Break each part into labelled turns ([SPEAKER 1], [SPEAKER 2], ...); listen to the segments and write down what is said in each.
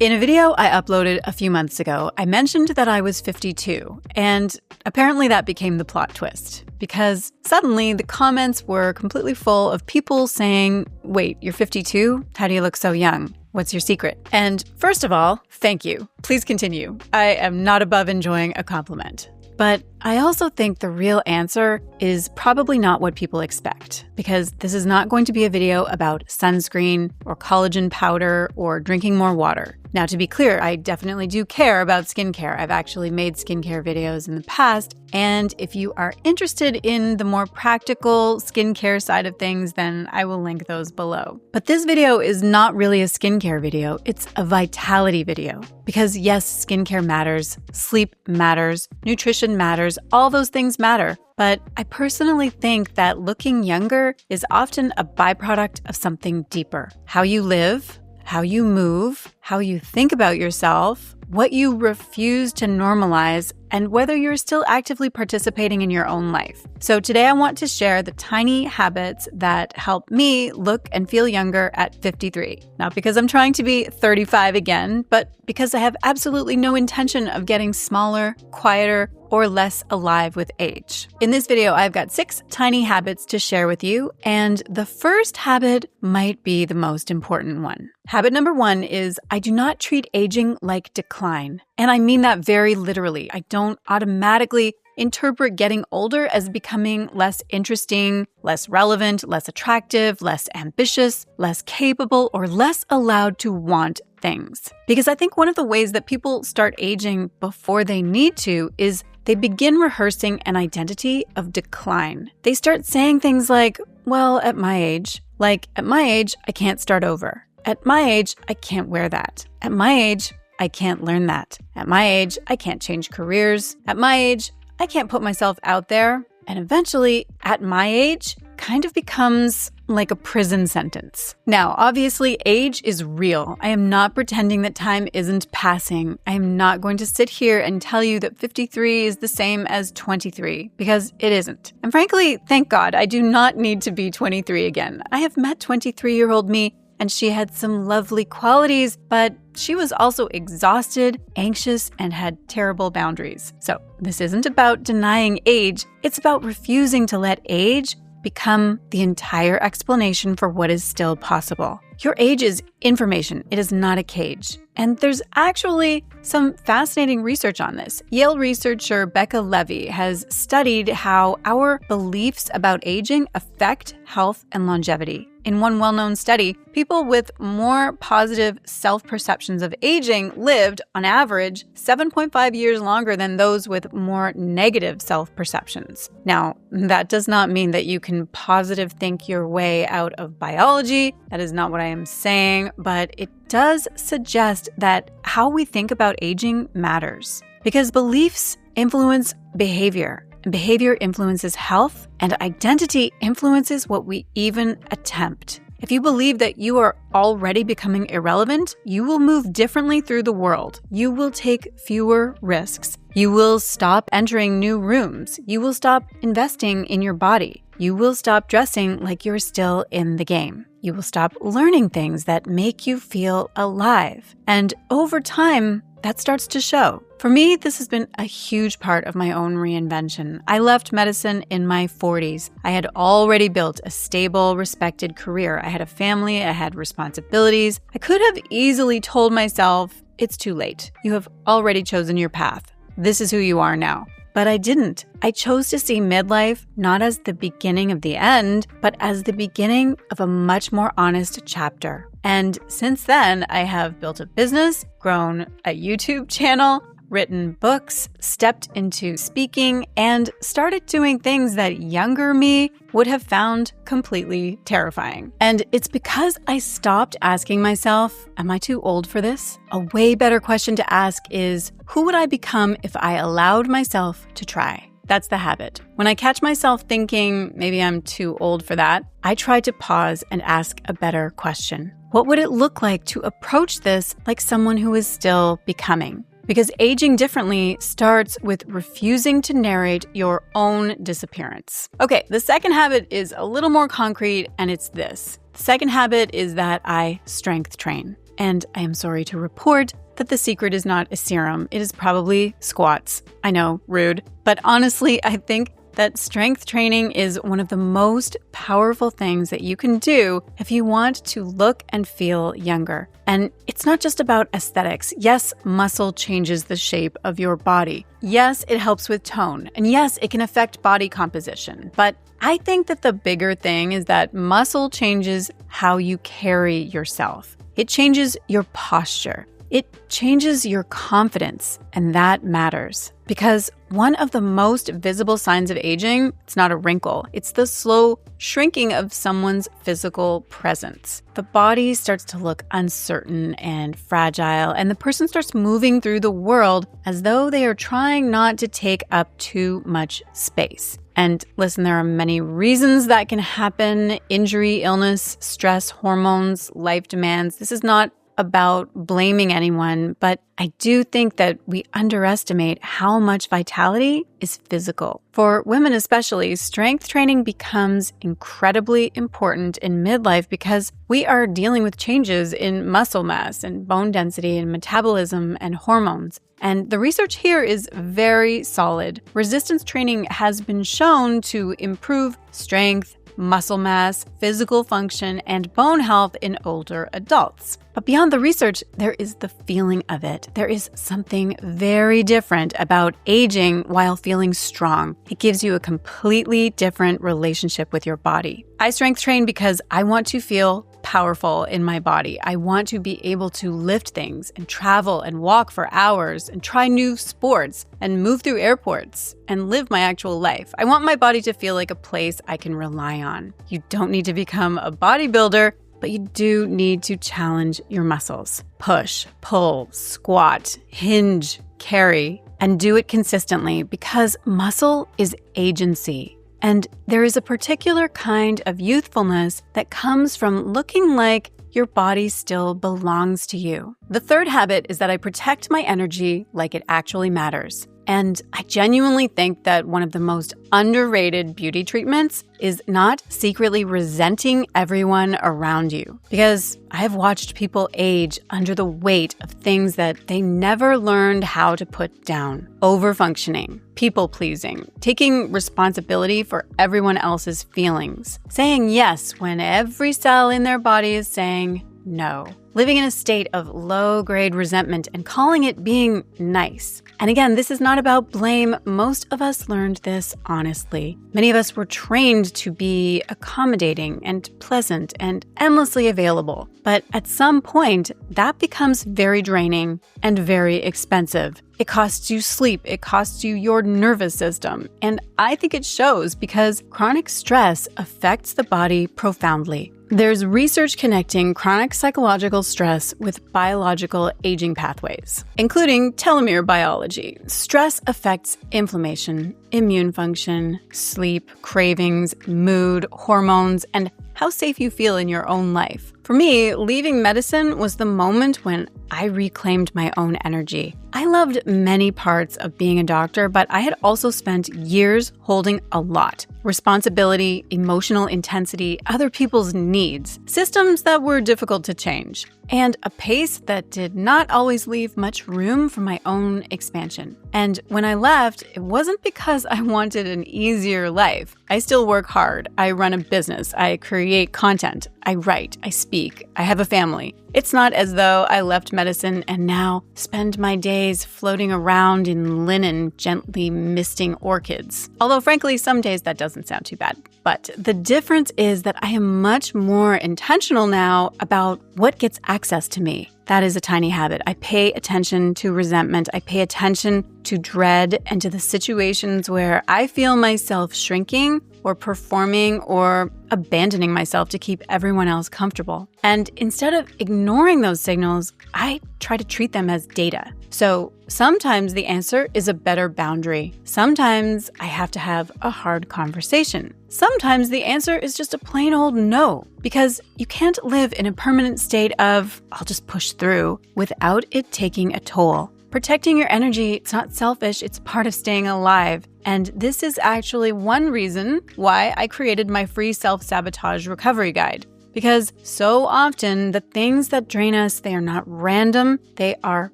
[SPEAKER 1] In a video I uploaded a few months ago, I mentioned that I was 52, and apparently that became the plot twist, because suddenly the comments were completely full of people saying, "Wait, you're 52? How do you look so young? What's your secret?" And first of all, thank you. Please continue. I am not above enjoying a compliment. But I also think the real answer is probably not what people expect, because this is not going to be a video about sunscreen or collagen powder or drinking more water. Now, to be clear, I definitely do care about skincare. I've actually made skincare videos in the past, and if you are interested in the more practical skincare side of things, then I will link those below. But this video is not really a skincare video, it's a vitality video. Because yes, skincare matters, sleep matters, nutrition matters, all those things matter. But I personally think that looking younger is often a byproduct of something deeper. How you live, how you move, how you think about yourself, what you refuse to normalize, and whether you're still actively participating in your own life. So today I want to share the tiny habits that help me look and feel younger at 53. Not because I'm trying to be 35 again, but because I have absolutely no intention of getting smaller, quieter, or less alive with age. In this video, I've got 6 tiny habits to share with you, and the first habit might be the most important one. Habit number 1 is I do not treat aging like decline. And I mean that very literally. I don't automatically interpret getting older as becoming less interesting, less relevant, less attractive, less ambitious, less capable, or less allowed to want things. Because I think one of the ways that people start aging before they need to is they begin rehearsing an identity of decline. They start saying things like, well, at my age, I can't start over. At my age, I can't wear that. At my age, I can't learn that. At my age, I can't change careers. At my age, I can't put myself out there. And eventually, at my age, kind of becomes like a prison sentence. Now, obviously, age is real. I am not pretending that time isn't passing. I am not going to sit here and tell you that 53 is the same as 23, because it isn't. And frankly, thank God, I do not need to be 23 again. I have met 23-year-old me, and she had some lovely qualities, but she was also exhausted, anxious, and had terrible boundaries. So this isn't about denying age. It's about refusing to let age become the entire explanation for what is still possible. Your age is information. It is not a cage. And there's actually some fascinating research on this. Yale researcher Becca Levy has studied how our beliefs about aging affect health and longevity. In one well-known study, people with more positive self-perceptions of aging lived, on average, 7.5 years longer than those with more negative self-perceptions. Now, that does not mean that you can positive think your way out of biology. That is not what I am saying, but it does suggest that how we think about aging matters. Because beliefs influence behavior. And behavior influences health, and identity influences what we even attempt. If you believe that you are already becoming irrelevant, you will move differently through the world. You will take fewer risks. You will stop entering new rooms. You will stop investing in your body. You will stop dressing like you're still in the game. You will stop learning things that make you feel alive. And over time, that starts to show. For me, this has been a huge part of my own reinvention. I left medicine in my 40s. I had already built a stable, respected career. I had a family, I had responsibilities. I could have easily told myself, it's too late. You have already chosen your path. This is who you are now. But I didn't. I chose to see midlife not as the beginning of the end, but as the beginning of a much more honest chapter. And since then, I have built a business, grown a YouTube channel, written books, stepped into speaking, and started doing things that younger me would have found completely terrifying. And it's because I stopped asking myself, am I too old for this? A way better question to ask is, who would I become if I allowed myself to try? That's the habit. When I catch myself thinking, maybe I'm too old for that, I try to pause and ask a better question. What would it look like to approach this like someone who is still becoming? Because aging differently starts with refusing to narrate your own disappearance. Okay, the second habit is a little more concrete, and it's this. The second habit is that I strength train. And I am sorry to report that the secret is not a serum. It is probably squats. I know, rude. But honestly, I think that strength training is one of the most powerful things that you can do if you want to look and feel younger. And it's not just about aesthetics. Yes, muscle changes the shape of your body. Yes, it helps with tone. And yes, it can affect body composition. But I think that the bigger thing is that muscle changes how you carry yourself. It changes your posture. It changes your confidence, and that matters. Because one of the most visible signs of aging, it's not a wrinkle, it's the slow shrinking of someone's physical presence. The body starts to look uncertain and fragile, and the person starts moving through the world as though they are trying not to take up too much space. And listen, there are many reasons that can happen: injury, illness, stress, hormones, life demands. This is not about blaming anyone, but I do think that we underestimate how much vitality is physical. For women especially, strength training becomes incredibly important in midlife because we are dealing with changes in muscle mass and bone density and metabolism and hormones. And the research here is very solid. Resistance training has been shown to improve strength, muscle mass, physical function, and bone health in older adults. But beyond the research, there is the feeling of it. There is something very different about aging while feeling strong. It gives you a completely different relationship with your body. I strength train because I want to feel powerful in my body. I want to be able to lift things and travel and walk for hours and try new sports and move through airports and live my actual life. I want my body to feel like a place I can rely on. You don't need to become a bodybuilder, but you do need to challenge your muscles. Push, pull, squat, hinge, carry, and do it consistently because muscle is agency. And there is a particular kind of youthfulness that comes from looking like your body still belongs to you. The third habit is that I protect my energy like it actually matters. And I genuinely think that one of the most underrated beauty treatments is not secretly resenting everyone around you. Because I have watched people age under the weight of things that they never learned how to put down. Overfunctioning, people-pleasing, taking responsibility for everyone else's feelings, saying yes when every cell in their body is saying no. Living in a state of low-grade resentment and calling it being nice. And again, this is not about blame. Most of us learned this honestly. Many of us were trained to be accommodating and pleasant and endlessly available. But at some point, that becomes very draining and very expensive. It costs you sleep. It costs you your nervous system. And I think it shows because chronic stress affects the body profoundly. There's research connecting chronic psychological stress with biological aging pathways, including telomere biology. Stress affects inflammation, immune function, sleep, cravings, mood, hormones, and how safe you feel in your own life. For me, leaving medicine was the moment when I reclaimed my own energy. I loved many parts of being a doctor, but I had also spent years holding a lot. Responsibility, emotional intensity, other people's needs, systems that were difficult to change, and a pace that did not always leave much room for my own expansion. And when I left, it wasn't because I wanted an easier life. I still work hard. I run a business. I create content. I write. I speak. I have a family. It's not as though I left medicine and now spend my days floating around in linen, gently misting orchids. Although, frankly, some days that doesn't sound too bad. But the difference is that I am much more intentional now about what gets access to me. That is a tiny habit. I pay attention to resentment. I pay attention to dread and to the situations where I feel myself shrinking or performing or abandoning myself to keep everyone else comfortable. And instead of ignoring those signals, I try to treat them as data. So sometimes the answer is a better boundary. Sometimes I have to have a hard conversation. Sometimes the answer is just a plain old no, because you can't live in a permanent state of, I'll just push through, without it taking a toll. Protecting your energy, it's not selfish, it's part of staying alive. And this is actually one reason why I created my free self-sabotage recovery guide. Because so often the things that drain us, they are not random, they are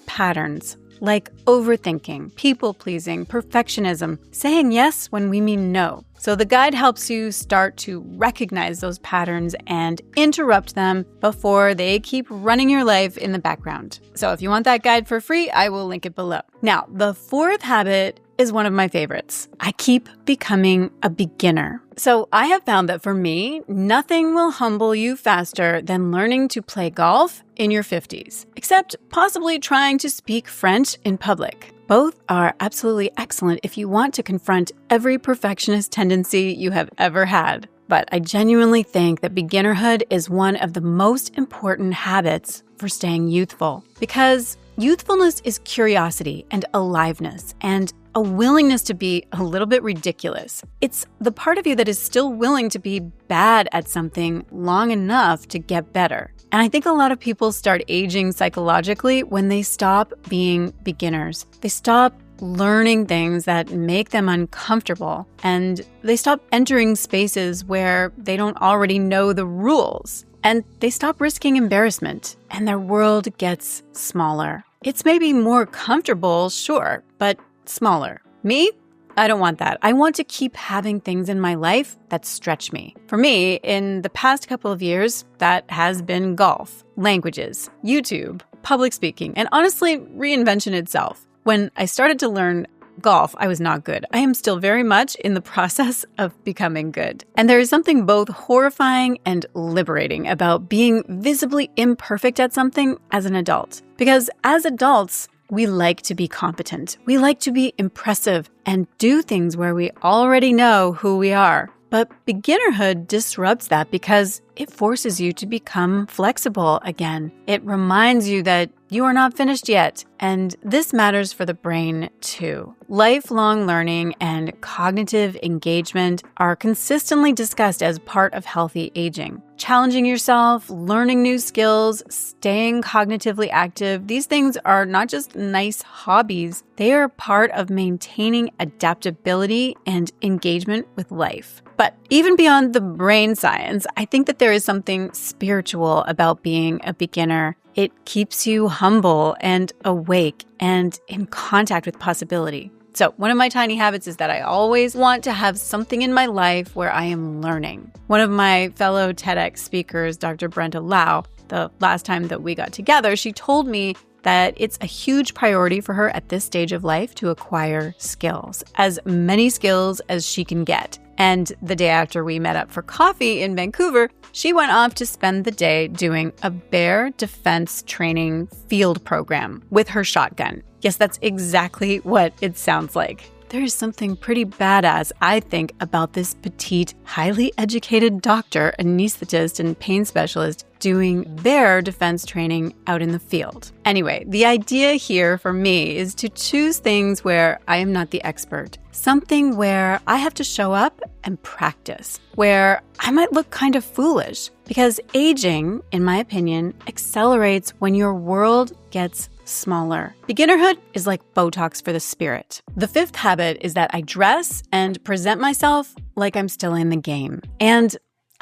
[SPEAKER 1] patterns. Like overthinking, people-pleasing, perfectionism, saying yes when we mean no. So the guide helps you start to recognize those patterns and interrupt them before they keep running your life in the background. So if you want that guide for free, I will link it below. Now, the fourth habit is one of my favorites. I keep becoming a beginner. So I have found that for me, nothing will humble you faster than learning to play golf in your 50s, except possibly trying to speak French in public. Both are absolutely excellent if you want to confront every perfectionist tendency you have ever had. But I genuinely think that beginnerhood is one of the most important habits for staying youthful, because youthfulness is curiosity and aliveness and a willingness to be a little bit ridiculous. It's the part of you that is still willing to be bad at something long enough to get better. And I think a lot of people start aging psychologically when they stop being beginners. They stop learning things that make them uncomfortable, and they stop entering spaces where they don't already know the rules. And they stop risking embarrassment, and their world gets smaller. It's maybe more comfortable, sure, but smaller. Me? I don't want that. I want to keep having things in my life that stretch me. For me, in the past couple of years, that has been golf, languages, YouTube, public speaking, and honestly, reinvention itself. When I started to learn golf, I was not good. I am still very much in the process of becoming good. And there is something both horrifying and liberating about being visibly imperfect at something as an adult. Because as adults, we like to be competent. We like to be impressive and do things where we already know who we are. But beginnerhood disrupts that because it forces you to become flexible again. It reminds you that you are not finished yet. And this matters for the brain too. Lifelong learning and cognitive engagement are consistently discussed as part of healthy aging. Challenging yourself, learning new skills, staying cognitively active, these things are not just nice hobbies, they are part of maintaining adaptability and engagement with life. But even beyond the brain science, I think that there is something spiritual about being a beginner. It keeps you humble and awake and in contact with possibility. So one of my tiny habits is that I always want to have something in my life where I am learning. One of my fellow TEDx speakers, Dr. Brenda Lau, the last time that we got together, she told me that it's a huge priority for her at this stage of life to acquire skills, as many skills as she can get. And the day after we met up for coffee in Vancouver, she went off to spend the day doing a bear defense training field program with her shotgun. Yes, that's exactly what it sounds like. There is something pretty badass, I think, about this petite, highly educated doctor, anesthetist, and pain specialist doing bear defense training out in the field. Anyway, the idea here for me is to choose things where I am not the expert. Something where I have to show up and practice, where I might look kind of foolish. Because aging, in my opinion, accelerates when your world gets smaller. Beginnerhood is like Botox for the spirit. The fifth habit is that I dress and present myself like I'm still in the game. And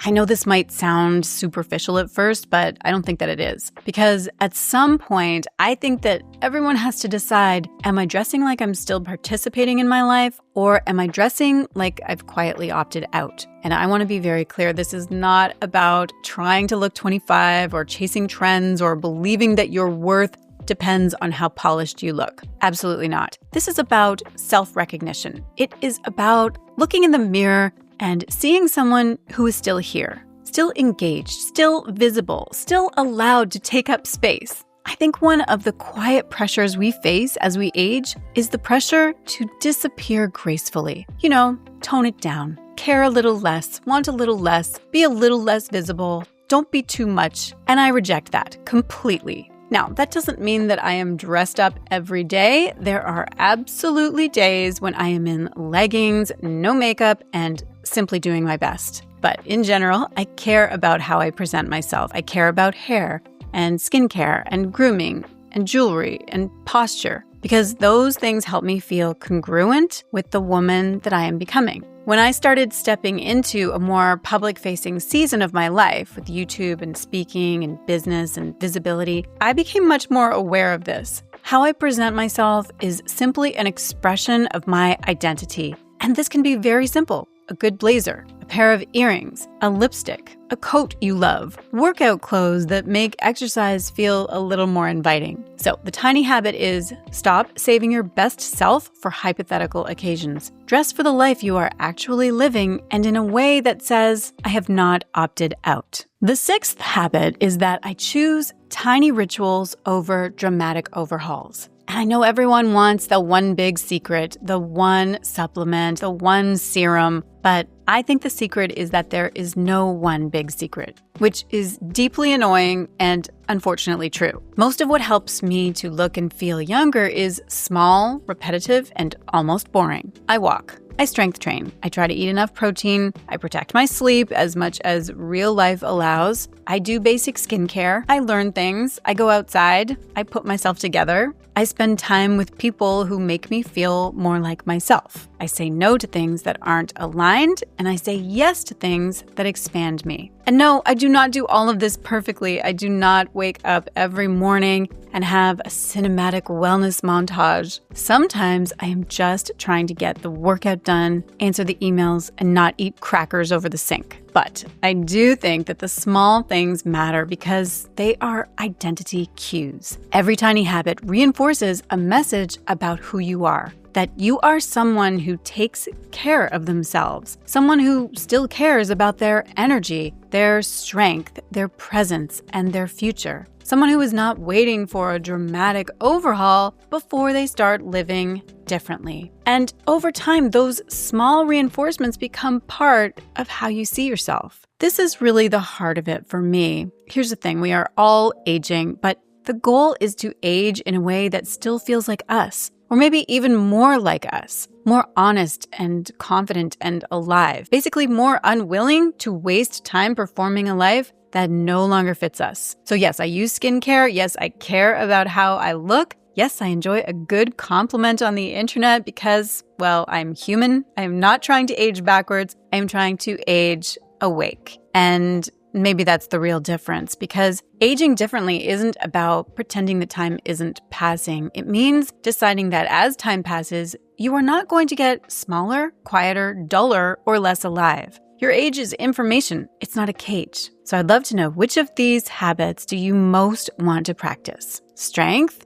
[SPEAKER 1] I know this might sound superficial at first, but I don't think that it is. Because at some point, I think that everyone has to decide, am I dressing like I'm still participating in my life, or am I dressing like I've quietly opted out? And I want to be very clear, this is not about trying to look 25 or chasing trends or believing that your worth depends on how polished you look. Absolutely not. This is about self-recognition. It is about looking in the mirror and seeing someone who is still here, still engaged, still visible, still allowed to take up space. I think one of the quiet pressures we face as we age is the pressure to disappear gracefully. You know, tone it down, care a little less, want a little less, be a little less visible, don't be too much. And I reject that completely. Now, that doesn't mean that I am dressed up every day. There are absolutely days when I am in leggings, no makeup, and simply doing my best. But in general, I care about how I present myself. I care about hair and skincare and grooming and jewelry and posture. because those things help me feel congruent with the woman that I am becoming. When I started stepping into a more public-facing season of my life with YouTube and speaking and business and visibility, I became much more aware of this. How I present myself is simply an expression of my identity. And this can be very simple. A good blazer, a pair of earrings, a lipstick, a coat you love, workout clothes that make exercise feel a little more inviting. So the tiny habit is stop saving your best self for hypothetical occasions. Dress for the life you are actually living and in a way that says, I have not opted out. The sixth habit is that I choose tiny rituals over dramatic overhauls. And I know everyone wants the one big secret, the one supplement, the one serum, but I think the secret is that there is no one big secret, which is deeply annoying and unfortunately true. Most of what helps me to look and feel younger is small, repetitive, and almost boring. I walk. I strength train. I try to eat enough protein. I protect my sleep as much as real life allows. I do basic skincare. I learn things. I go outside. I put myself together. I spend time with people who make me feel more like myself. I say no to things that aren't aligned, and I say yes to things that expand me. And no, I do not do all of this perfectly. I do not wake up every morning and have a cinematic wellness montage. Sometimes I am just trying to get the workout done, answer the emails, and not eat crackers over the sink. But I do think that the small things matter because they are identity cues. Every tiny habit reinforces a message about who you are. That you are someone who takes care of themselves, someone who still cares about their energy, their strength, their presence, and their future. Someone who is not waiting for a dramatic overhaul before they start living differently. And over time, those small reinforcements become part of how you see yourself. This is really the heart of it for me. Here's the thing, we are all aging, but the goal is to age in a way that still feels like us. Or maybe even more like us, more honest and confident and alive. Basically, more unwilling to waste time performing a life that no longer fits us. So yes, I use skincare. Yes, I care about how I look. Yes, I enjoy a good compliment on the internet because, well, I'm human. I am not trying to age backwards. I am trying to age awake. And maybe that's the real difference, because aging differently isn't about pretending that time isn't passing. It means deciding that as time passes, you are not going to get smaller, quieter, duller, or less alive. Your age is information. It's not a cage. So I'd love to know, which of these habits do you most want to practice? Strength,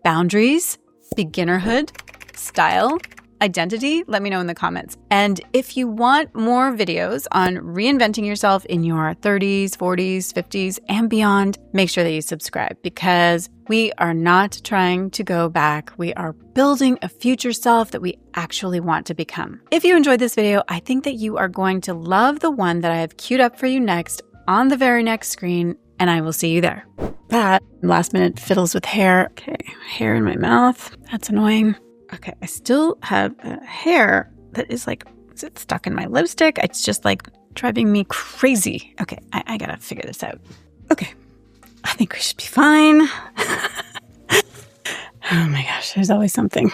[SPEAKER 1] boundaries, beginnerhood, style, identity? Let me know in the comments. And if you want more videos on reinventing yourself in your 30s, 40s, 50s, and beyond, make sure that you subscribe, because we are not trying to go back. We are building a future self that we actually want to become. If you enjoyed this video, I think that you are going to love the one that I have queued up for you next on the very next screen, and I will see you there. That last minute fiddles with hair. Okay, hair in my mouth. That's annoying. Okay, I still have a hair that is like, is it stuck in my lipstick? It's just like driving me crazy. Okay, I gotta figure this out. Okay, I think we should be fine. Oh my gosh, there's always something.